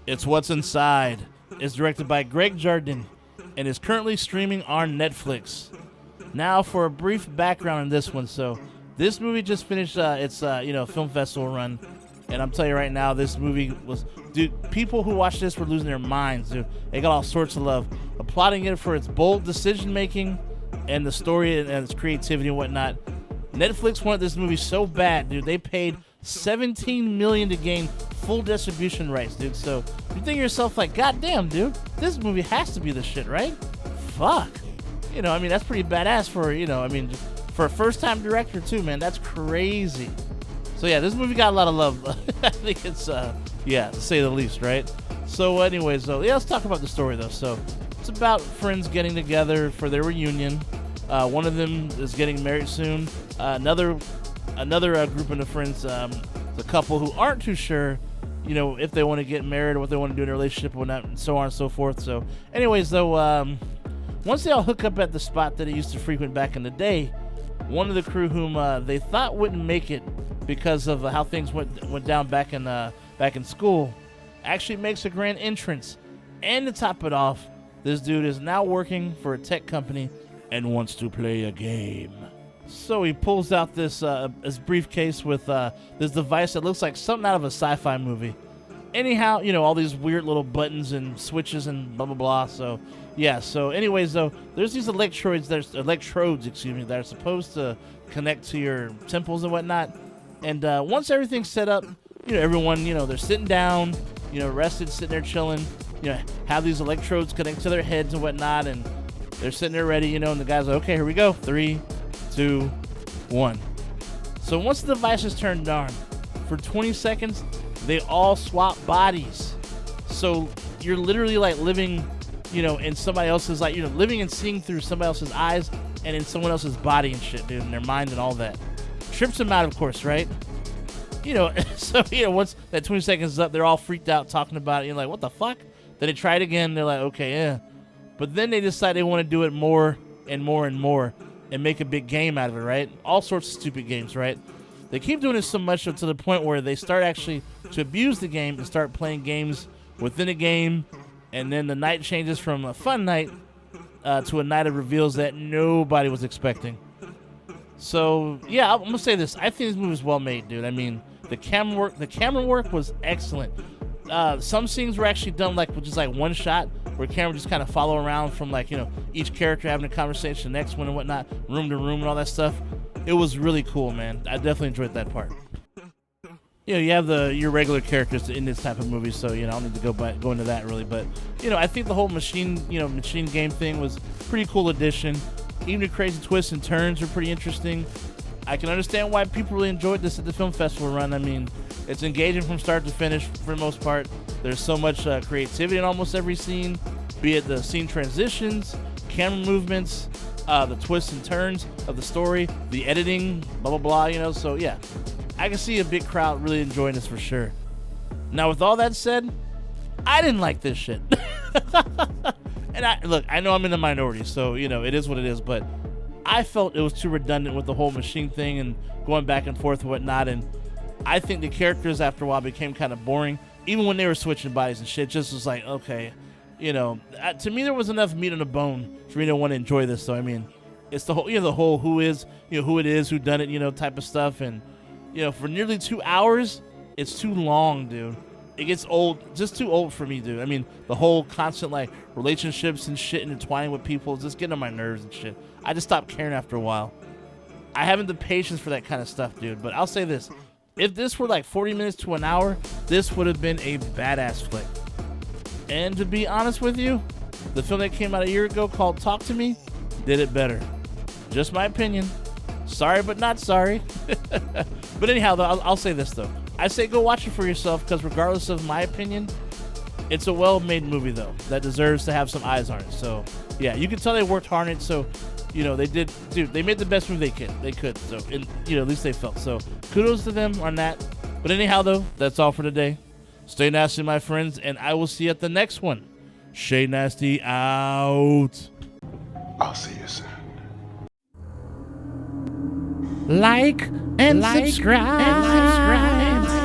It's What's Inside. It's directed by Greg Jardin and is currently streaming on Netflix. Now for a brief background on this one. So this movie just finished its film festival run, and I'm telling you right now, this movie was, dude, people who watched this were losing their minds, dude. They got all sorts of love, applauding it for its bold decision making and the story and its creativity and whatnot. Netflix wanted this movie so bad, dude. They paid $17 million to gain full distribution rights, dude. So you think to yourself, like, God damn, dude, this movie has to be the shit, right? Fuck. I mean, that's pretty badass for a first-time director too, man. That's crazy. So yeah, this movie got a lot of love. I think it's, to say the least, right? So anyways, though, let's talk about the story, though. So it's about friends getting together for their reunion. One of them is getting married soon. Another group of friends, the couple who aren't too sure, if they want to get married or what they want to do in a relationship and so on and so forth. So anyways, though, once they all hook up at the spot that they used to frequent back in the day, one of the crew whom they thought wouldn't make it because of how things went down back in school actually makes a grand entrance. And to top it off, this dude is now working for a tech company and wants to play a game. So he pulls out this briefcase with this device that looks like something out of a sci-fi movie. Anyhow, all these weird little buttons and switches and blah, blah, blah. So, yeah. So, anyways, though, there's these electrodes that are supposed to connect to your temples and whatnot. And once everything's set up, everyone, they're sitting down, rested, sitting there chilling, have these electrodes connect to their heads and whatnot. And they're sitting there ready, and the guy's like, okay, here we go. 3, 2, 1. So once the device is turned on, for 20 seconds, they all swap bodies. So you're literally like living, in somebody else's, like, living and seeing through somebody else's eyes and in someone else's body and shit, dude, and their mind and all that. Trips them out, of course, right? So, once that 20 seconds is up, they're all freaked out talking about it. You're like, what the fuck? Then they try it again. They're like, okay, yeah. But then they decide they want to do it more and more and more and make a big game out of it, right? All sorts of stupid games, right? They keep doing it so much to the point where they start actually to abuse the game and start playing games within a game, and then the night changes from a fun night to a night of reveals that nobody was expecting. So, yeah, I'm going to say this. I think this movie is well made, dude. I mean, the camera work was excellent. Some scenes were actually done with just one shot, where camera just kind of follow around from each character having a conversation, the next one and whatnot, room to room and all that stuff. It was really cool, man. I definitely enjoyed that part. You have your regular characters in this type of movie, so I don't need to go into that really. But I think the whole machine game thing was a pretty cool addition. Even the crazy twists and turns were pretty interesting. I can understand why people really enjoyed this at the film festival run. I mean, it's engaging from start to finish for the most part. There's so much creativity in almost every scene, be it the scene transitions, camera movements, the twists and turns of the story, the editing, blah, blah, blah, So, yeah, I can see a big crowd really enjoying this for sure. Now, with all that said, I didn't like this shit. And I know I'm in the minority, so, it is what it is, but I felt it was too redundant with the whole machine thing and going back and forth and whatnot, and I think the characters after a while became kind of boring, even when they were switching bodies and shit. Just was like, okay, to me there was enough meat on the bone for me to want to enjoy this. So I mean, it's the whole who it is, who done it, type of stuff, and for nearly 2 hours, it's too long, dude. It gets old, just too old for me, dude. I mean, the whole constant relationships and shit intertwining with people is just getting on my nerves and shit. I just stopped caring after a while. I haven't the patience for that kind of stuff, dude. But I'll say this. If this were 40 minutes to an hour, this would have been a badass flick. And to be honest with you, the film that came out a year ago called Talk to Me did it better. Just my opinion. Sorry, but not sorry. But anyhow, though, I'll say this, though. I say go watch it for yourself, because regardless of my opinion, it's a well-made movie, though, that deserves to have some eyes on it. So, yeah, you can tell they worked hard on it, so... they did, dude, they made the best movie they could, so, and, at least they felt, so, kudos to them on that. But anyhow, though, that's all for today. Stay nasty, my friends, and I will see you at the next one. Shay Nasty out. I'll see you soon. Like and subscribe.